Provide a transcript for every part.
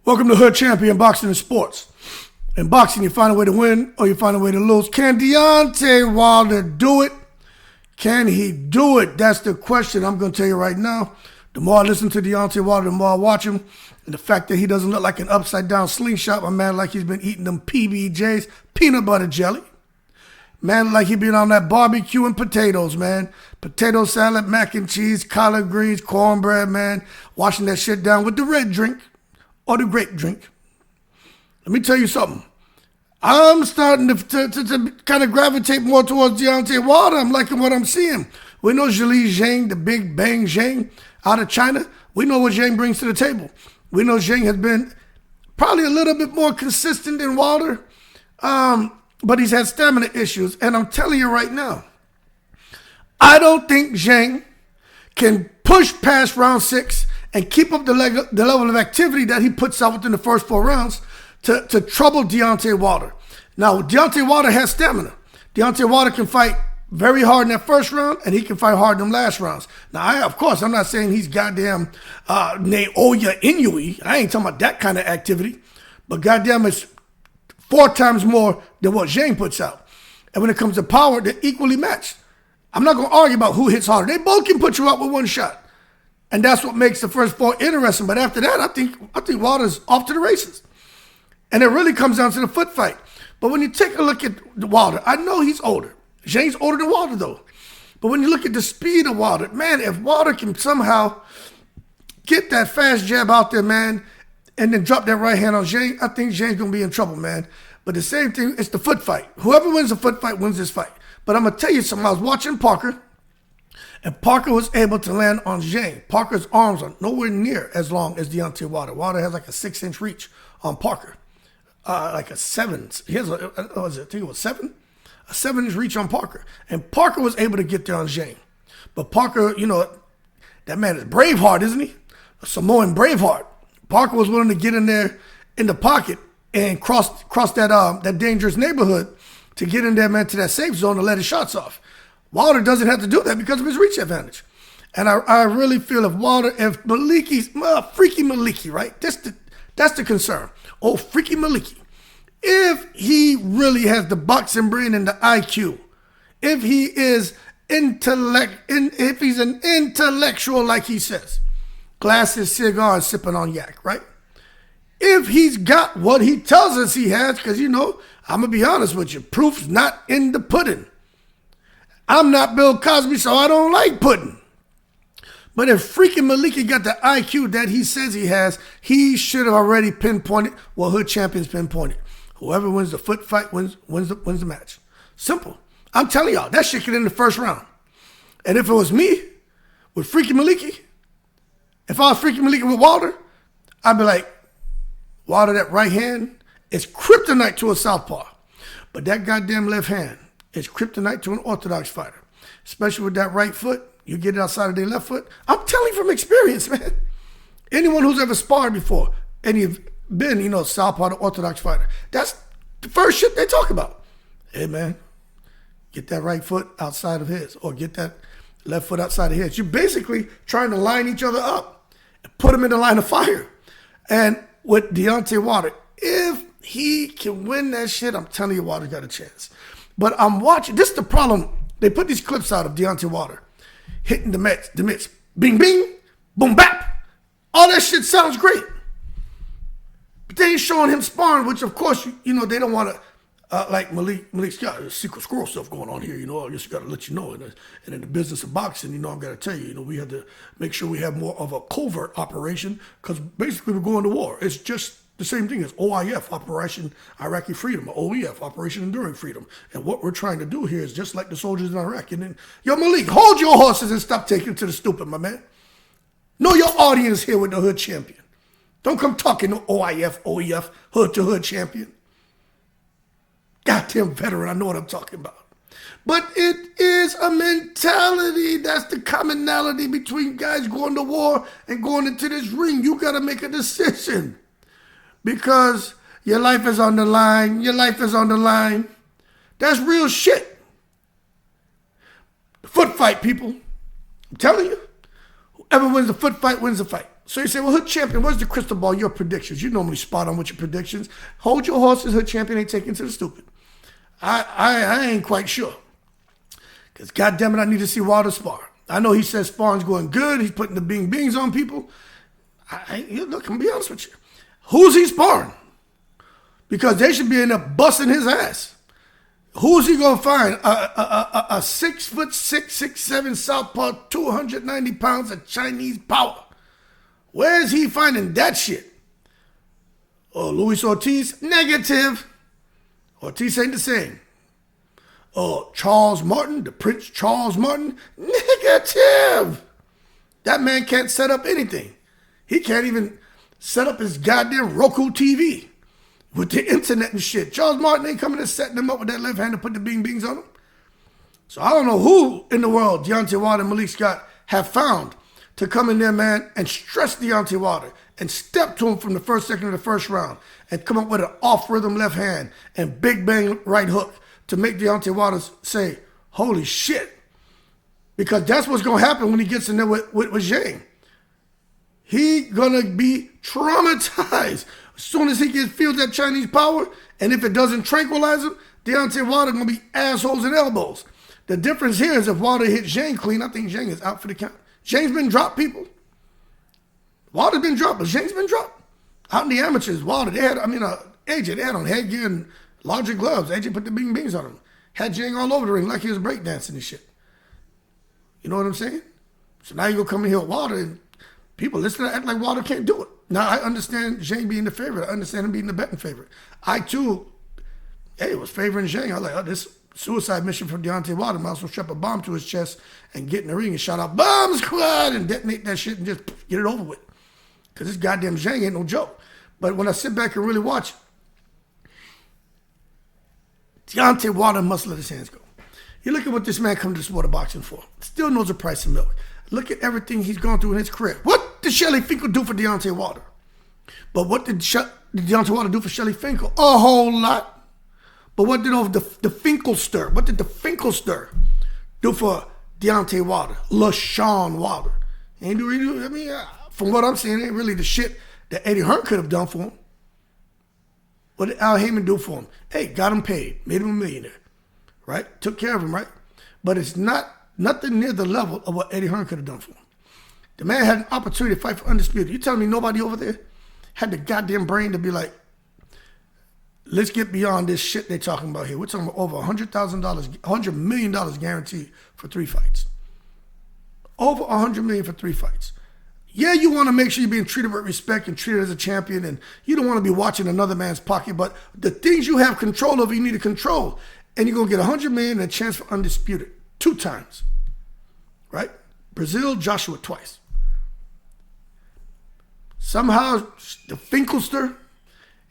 Welcome to Hood Champion Boxing and Sports. In boxing, you find a way to win or you find a way to lose. Can Deontay Wilder do it? Can he do it? That's the question I'm going to tell you right now. The more I listen to Deontay Wilder, the more I watch him. And the fact that he doesn't look like an upside-down slingshot, my man, like he's been eating them PBJs, peanut butter jelly. Man, like he been on that barbecue and potatoes, man. Potato salad, mac and cheese, collard greens, cornbread, man. Washing that shit down with the red drink or the grape drink. Let me tell you something. I'm starting to kind of gravitate more towards Deontay Wilder. I'm liking what I'm seeing. We know Zhang, the big bang Zhang out of China. We know what Zhang brings to the table. We know Zhang has been probably a little bit more consistent than Wilder. But he's had stamina issues. And I'm telling you right now, I don't think Zhang can push past round 6 and keep up the level of activity that he puts out within the first 4 rounds to trouble Deontay Wilder. Now, Deontay Wilder has stamina. Deontay Wilder can fight very hard in that first round, and he can fight hard in them last rounds. Now, of course, I'm not saying he's goddamn Naoya Inoue. I ain't talking about that kind of activity. But goddamn, it's 4 times more than what Zhang puts out. And when it comes to power, they're equally matched. I'm not going to argue about who hits harder. They both can put you out with one shot. And that's what makes the first 4 interesting. But after that, I think Wilder's off to the races. And it really comes down to the foot fight. But when you take a look at Wilder, I know he's older. Zhang's older than Wilder, though. But when you look at the speed of Wilder, man, if Wilder can somehow get that fast jab out there, man, and then drop that right hand on Zhang, I think Zhang's going to be in trouble, man. But the same thing, it's the foot fight. Whoever wins the foot fight wins this fight. But I'm going to tell you something. I was watching Parker, and Parker was able to land on Zhang. Parker's arms are nowhere near as long as Deontay Wilder. Wilder has like a 6-inch reach on Parker. Like a 7. He has I think it was 7? A 7-inch reach on Parker. And Parker was able to get there on Zhang. But Parker, you know, that man is Braveheart, isn't he? A Samoan Braveheart. Parker was willing to get in there in the pocket and cross that dangerous neighborhood to get in there, man, to that safe zone to let his shots off. Wilder doesn't have to do that because of his reach advantage. And I really feel if Maliki's, freaky Maliki, right? That's the concern. Oh, freaky Maliki. If he really has the boxing brain and the IQ, if he is if he's an intellectual like he says, glasses, cigars, sipping on yak, right? If he's got what he tells us he has, because, you know, I'm going to be honest with you, proof's not in the pudding. I'm not Bill Cosby, so I don't like pudding. But if freaking Maliki got the IQ that he says he has, he should have already pinpointed what Hood Champions pinpointed. Whoever wins the foot fight wins the match. Simple. I'm telling y'all, that shit could end the first round. And if it was me with freaking Maliki, if I was freaking Maliki with Wilder, I'd be like, Wilder, that right hand is kryptonite to a southpaw. But that goddamn left hand is kryptonite to an orthodox fighter. Especially with that right foot. You get it outside of their left foot. I'm telling you from experience, man. Anyone who's ever sparred before, and you've been, you know, southpaw to orthodox fighter, that's the first shit they talk about. Hey, man, get that right foot outside of his, or get that left foot outside of his. You're basically trying to line each other up and put them in the line of fire. And with Deontay Wilder, if he can win that shit, I'm telling you, Wilder's got a chance. But I'm watching. This is the problem. They put these clips out of Deontay Wilder hitting the mitts, bing, bing, boom, bap. All that shit sounds great. But they ain't showing him sparring, which, of course, you know, they don't want to, like Malik's got secret squirrel stuff going on here, you know. I just got to let you know. And in the business of boxing, you know, I've got to tell you, you know, we have to make sure we have more of a covert operation because basically we're going to war. It's just the same thing as OIF, Operation Iraqi Freedom, or OEF, Operation Enduring Freedom. And what we're trying to do here is just like the soldiers in Iraq. And then, yo, Malik, hold your horses and stop taking to the stupid, my man. Know your audience here with the Hood Champion. Don't come talking to OIF, OEF, Hood to Hood Champion. Goddamn veteran, I know what I'm talking about. But it is a mentality. That's the commonality between guys going to war and going into this ring. You got to make a decision. Because your life is on the line. Your life is on the line. That's real shit. The foot fight, people. I'm telling you. Whoever wins the foot fight wins the fight. So you say, well, Hood Champion, what's the crystal ball? Your predictions. You normally spot on with your predictions. Hold your horses, Hood Champion ain't taking to the stupid. I ain't quite sure. Because goddamn it, I need to see Wilder spar. I know he says sparring's going good. He's putting the bing-bings on people. Look, I'm going to be honest with you. Who's he sparring? Because they should be in there busting his ass. Who's he going to find? A 6'6", 6'7" southpaw, 290 pounds of Chinese power. Where is he finding that shit? Oh, Luis Ortiz? Negative. Ortiz ain't the same. Oh, Charles Martin, the Prince Charles Martin? Negative. That man can't set up anything. He can't even set up his goddamn Roku TV with the internet and shit. Charles Martin ain't coming and setting him up with that left hand to put the bing-bings on him. So I don't know who in the world Deontay Wilder and Malik Scott have found to come in there, man, and stress Deontay Wilder and step to him from the first second of the first round and come up with an off-rhythm left hand and big bang right hook to make Deontay Wilder say, holy shit. Because that's what's going to happen when he gets in there with Zhang. He going to be traumatized. As soon as he feels that Chinese power, and if it doesn't tranquilize him, Deontay Wilder going to be assholes and elbows. The difference here is if Wilder hit Zhang clean, I think Zhang is out for the count. Zhang's been dropped, people. Wilder's been dropped, but Zhang's been dropped. Out in the amateurs, Wilder, AJ, they had on headgear and larger gloves. AJ put the bing-bings on him. Had Zhang all over the ring like he was breakdancing and shit. You know what I'm saying? So now you go come in here with Wilder and people listen to act like Wilder can't do it. Now, I understand Zhang being the favorite. I understand him being the betting favorite. I, too, was favoring Zhang. I was like, this suicide mission from Deontay Wilder. Might as well strap a bomb to his chest and get in the ring and shout out, "Bomb Squad!" and detonate that shit and just get it over with. Because this goddamn Zhang ain't no joke. But when I sit back and really watch, Deontay Wilder must let his hands go. You look at what this man come to sport of boxing for. Still knows the price of milk. Look at everything he's gone through in his career. What did Shelly Finkel do for Deontay Wilder? But what did Deontay Wilder do for Shelly Finkel? A whole lot. But what did the Finkelster? What did the Finkelster do for Deontay Wilder? LaShawn Wilder. From what I'm saying, ain't really the shit that Eddie Hearn could have done for him. What did Al Heyman do for him? Hey, got him paid, made him a millionaire, right? Took care of him, right? But it's nothing near the level of what Eddie Hearn could have done for him. The man had an opportunity to fight for Undisputed. You telling me nobody over there had the goddamn brain to be like, let's get beyond this shit they're talking about here. We're talking about over $100 million guaranteed for 3 fights. Over $100 million for 3 fights. Yeah, you want to make sure you're being treated with respect and treated as a champion, and you don't want to be watching another man's pocket, but the things you have control over, you need to control. And you're going to get $100 million and a chance for Undisputed 2 times. Right? Brazil, Joshua twice. Somehow, the Finkelster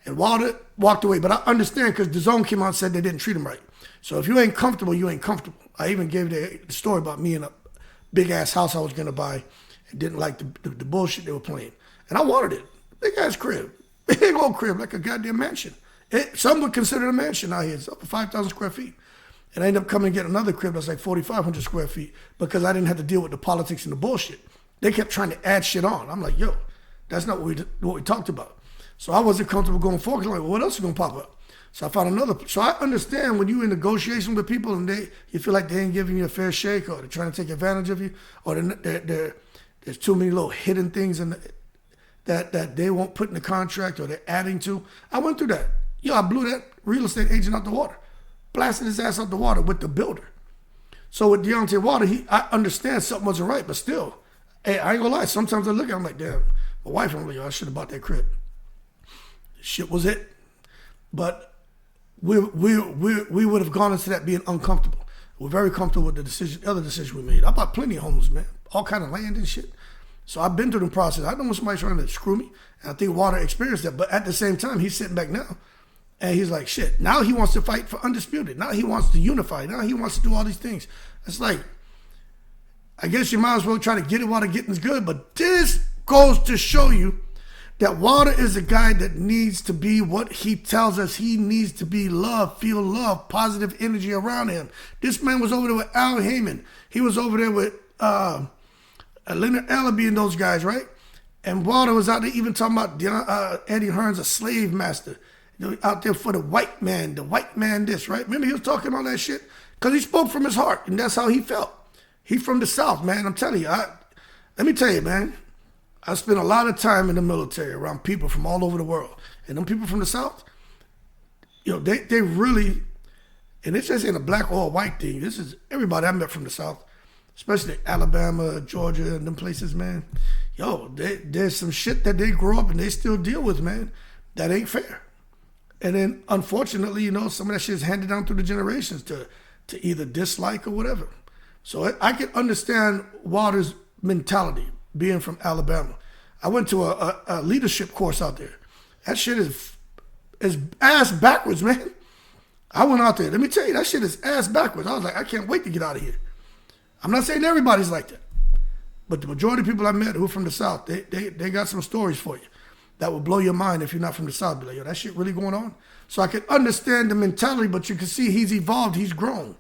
and Wilder walked away. But I understand because the zone came out and said they didn't treat him right. So if you ain't comfortable, you ain't comfortable. I even gave the story about me in a big-ass house I was going to buy and didn't like the bullshit they were playing. And I wanted it. Big-ass crib. Big old crib, like a goddamn mansion. Some would consider it a mansion out here. It's up to 5,000 square feet. And I ended up coming and getting another crib that's like 4,500 square feet because I didn't have to deal with the politics and the bullshit. They kept trying to add shit on. I'm like, yo, that's not what we talked about. So I wasn't comfortable going forward. I'm like, well, what else is going to pop up? So I found another. So I understand when you're in negotiation with people and you feel like they ain't giving you a fair shake or they're trying to take advantage of you or there's too many little hidden things that they won't put in the contract or they're adding to. I went through that. Yo, I blew that real estate agent out the water. Blasted his ass out the water with the builder. So with Deontay Wilder, I understand something wasn't right, but still, hey, I ain't gonna lie. Sometimes I look at him like, damn, my wife, I'm like, yo, I should have bought that crib. Shit was it. But we would have gone into that being uncomfortable. We're very comfortable with the other decision we made. I bought plenty of homes, man. All kind of land and shit. So I've been through the process. I know when somebody's trying to screw me, and I think Wilder experienced that. But at the same time, he's sitting back now. And he's like, shit, now he wants to fight for Undisputed. Now he wants to unify. Now he wants to do all these things. It's like, I guess you might as well try to get it while the getting's good. But this goes to show you that Wilder is a guy that needs to be what he tells us he needs to be. Love, feel love, positive energy around him. This man was over there with Al Heyman. He was over there with Leonard Allaby and those guys, right? And Wilder was out there even talking about Eddie Hearn's a slave master. Out there for the white man this, right? Remember he was talking all that shit? Because he spoke from his heart, and that's how he felt. He from the South, man. I'm telling you. Let me tell you, man. I spent a lot of time in the military around people from all over the world. And them people from the South, they really, and this just ain't a black or white thing. This is everybody I met from the South, especially Alabama, Georgia, and them places, man. There's some shit that they grow up and they still deal with, man, that ain't fair. And then, unfortunately, some of that shit is handed down through the generations to either dislike or whatever. So I can understand Wilder's mentality being from Alabama. I went to a leadership course out there. That shit is ass backwards, man. I went out there. Let me tell you, that shit is ass backwards. I was like, I can't wait to get out of here. I'm not saying everybody's like that. But the majority of people I met who are from the South, they got some stories for you that will blow your mind if you're not from the South. Be like, that shit really going on? So I can understand the mentality, but you can see he's evolved, he's grown.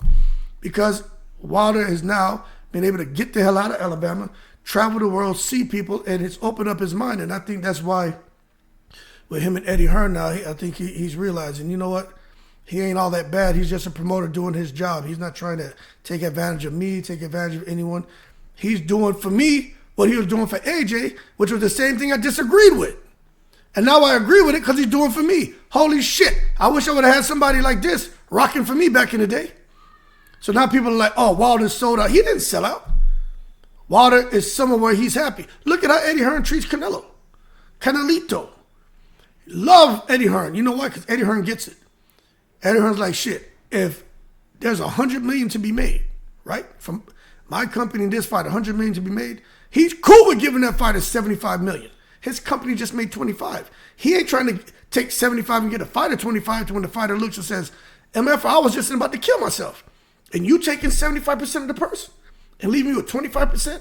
Because Wilder has now been able to get the hell out of Alabama, travel the world, see people, and it's opened up his mind. And I think that's why with him and Eddie Hearn now, I think he's realizing, you know what? He ain't all that bad. He's just a promoter doing his job. He's not trying to take advantage of me, take advantage of anyone. He's doing for me what he was doing for AJ, which was the same thing I disagreed with. And now I agree with it because he's doing for me. Holy shit. I wish I would have had somebody like this rocking for me back in the day. So now people are like, oh, Wilder sold out. He didn't sell out. Wilder is somewhere where he's happy. Look at how Eddie Hearn treats Canelito. Love Eddie Hearn. You know why? Because Eddie Hearn gets it. Eddie Hearn's like, shit, if there's $100 million to be made, right? From my company in this fight, $100 million to be made, he's cool with giving that fighter $75 million. His company just made 25. He ain't trying to take 75 and get a fighter 25 to when the fighter looks and says, MF, I was just about to kill myself. And you taking 75% of the person and leaving me with 25%?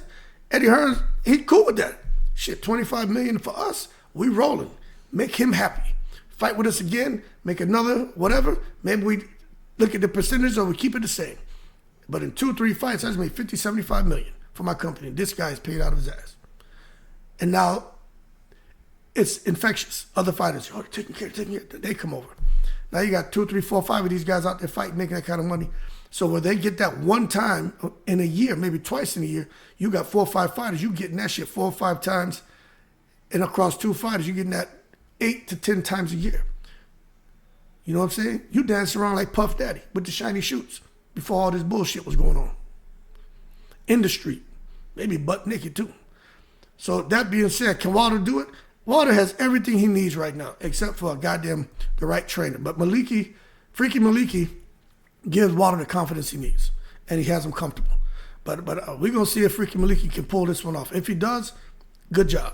Eddie Hearn, he cool with that. Shit, $25 million for us, we rolling. Make him happy. Fight with us again, make another whatever. Maybe we look at the percentage or we keep it the same. But in 2 or 3 fights, I just made 50, 75 million for my company. This guy's paid out of his ass. And now it's infectious. Other fighters, taking care. They come over. Now you got 2, 3, 4, 5 of these guys out there fighting, making that kind of money. So when they get that one time in a year, maybe twice in a year, you got 4 or 5 fighters. You getting that shit 4 or 5 times. And across 2 fighters, you getting that 8 to 10 times a year. You know what I'm saying? You dance around like Puff Daddy with the shiny shoes before all this bullshit was going on. In the street. Maybe butt naked too. So that being said, can Wilder do it? Wilder has everything he needs right now, except for the right trainer. But Freaky Maliki gives Wilder the confidence he needs. And he has him comfortable. But we're going to see if Freaky Maliki can pull this one off. If he does, good job.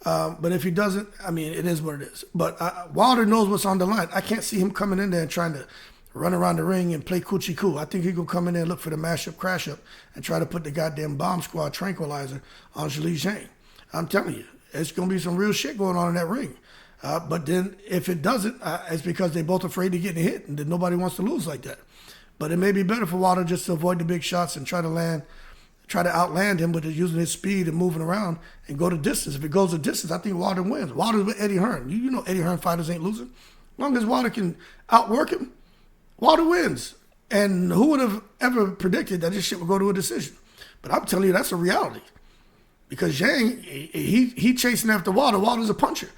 But if he doesn't, I mean, it is what it is. But Wilder knows what's on the line. I can't see him coming in there and trying to run around the ring and play coochie coo. I think he's going to come in there and look for the mash-up, crash-up, and try to put the goddamn bomb squad tranquilizer on Zhang. I'm telling you, it's going to be some real shit going on in that ring. But then if it doesn't, it's because they're both afraid of getting hit and that nobody wants to lose like that. But it may be better for Wilder just to avoid the big shots and try to outland him with using his speed and moving around and go the distance. If it goes the distance, I think Wilder wins. Wilder's with Eddie Hearn. You know Eddie Hearn fighters ain't losing. As long as Wilder can outwork him, Wilder wins. And who would have ever predicted that this shit would go to a decision? But I'm telling you, that's a reality. Because Zhang, he chasing after Wilder. Wilder's a puncher.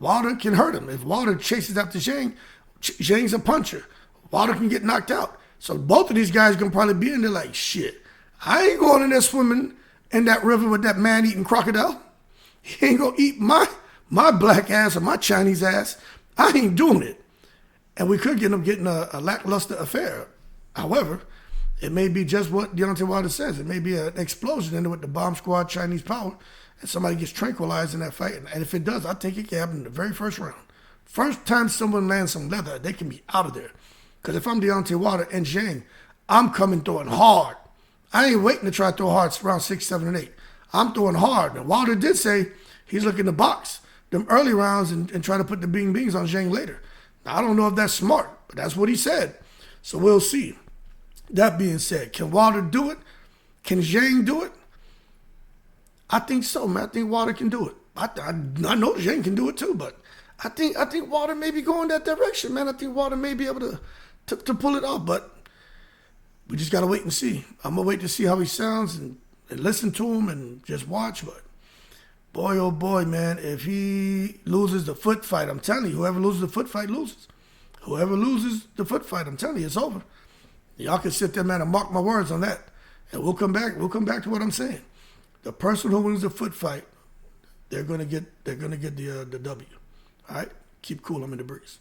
Wilder can hurt him. If Wilder chases after Zhang, Zhang's a puncher. Wilder can get knocked out. So both of these guys going to probably be in there like, shit, I ain't going in there swimming in that river with that man-eating crocodile. He ain't going to eat my black ass or my Chinese ass. I ain't doing it. And we could get him getting a lackluster affair. However, it may be just what Deontay Wilder says. It may be an explosion in it with the bomb squad, Chinese power, and somebody gets tranquilized in that fight. And if it does, I think it can happen in the very first round. First time someone lands some leather, they can be out of there. Because if I'm Deontay Wilder and Zhang, I'm coming throwing hard. I ain't waiting to try to throw hard round 6, 7, and 8. I'm throwing hard. And Wilder did say he's looking to box them early rounds and try to put the bing-bings on Zhang later. Now, I don't know if that's smart, but that's what he said. So we'll see. That being said, can Wilder do it? Can Zhang do it? I think so, man. I think Wilder can do it. I know Zhang can do it too, but I think Wilder may be going that direction, man. I think Wilder may be able to pull it off, but we just gotta wait and see. I'm gonna wait to see how he sounds and listen to him and just watch. But boy, oh boy, man, if he loses the foot fight, I'm telling you, whoever loses the foot fight loses. Whoever loses the foot fight, I'm telling you, it's over. Y'all can sit there, man, and mark my words on that. And we'll come back to what I'm saying. The person who wins the foot fight, they're gonna get the W. All right? Keep cool, I'm in the breeze.